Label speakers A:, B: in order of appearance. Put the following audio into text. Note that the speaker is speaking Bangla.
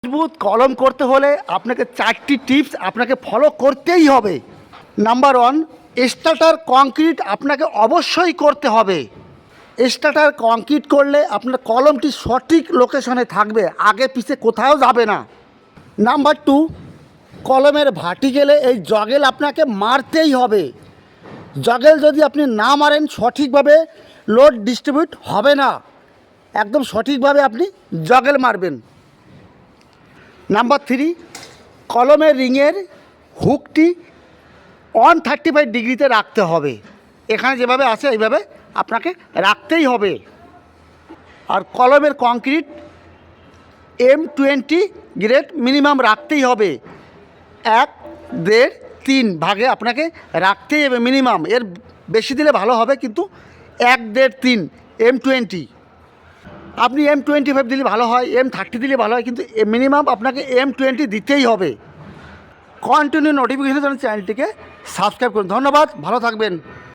A: মজবুত কলম করতে হলে আপনাকে 4টি টিপস আপনাকে ফলো করতেই হবে। নাম্বার 1, স্টার্টার কংক্রিট আপনাকে অবশ্যই করতে হবে। স্টার্টার কংক্রিট করলে আপনার কলমটি সঠিক লোকেশনে থাকবে, আগে পিছে কোথাও যাবে না। নাম্বার 2, কলমের ভাটি গেলে এই জগেল আপনাকে মারতেই হবে। জগেল যদি আপনি না মারেন সঠিকভাবে লোড ডিস্ট্রিবিউট হবে না, একদম সঠিকভাবে আপনি জগেল মারবেন। নাম্বার 3, কলমের রিংয়ের হুকটি 135 ডিগ্রিতে রাখতে হবে। এখানে যেভাবে আছে এইভাবে আপনাকে রাখতেই হবে। আর কলমের কংক্রিট M20 গ্রেড মিনিমাম রাখতেই হবে। 1, 1.5, 3 ভাগে আপনাকে রাখতেই হবে মিনিমাম। এর বেশি দিলে ভালো হবে, কিন্তু 1, 1.5, 3 M20। আপনি M25 দিলে ভালো হয়, M30 দিলে ভালো হয়, কিন্তু মিনিমাম আপনাকে M20 দিতেই হবে। কন্টিনিউ নোটিফিকেশনের জন্য চ্যানেলটিকে সাবস্ক্রাইব করুন। ধন্যবাদ, ভালো থাকবেন।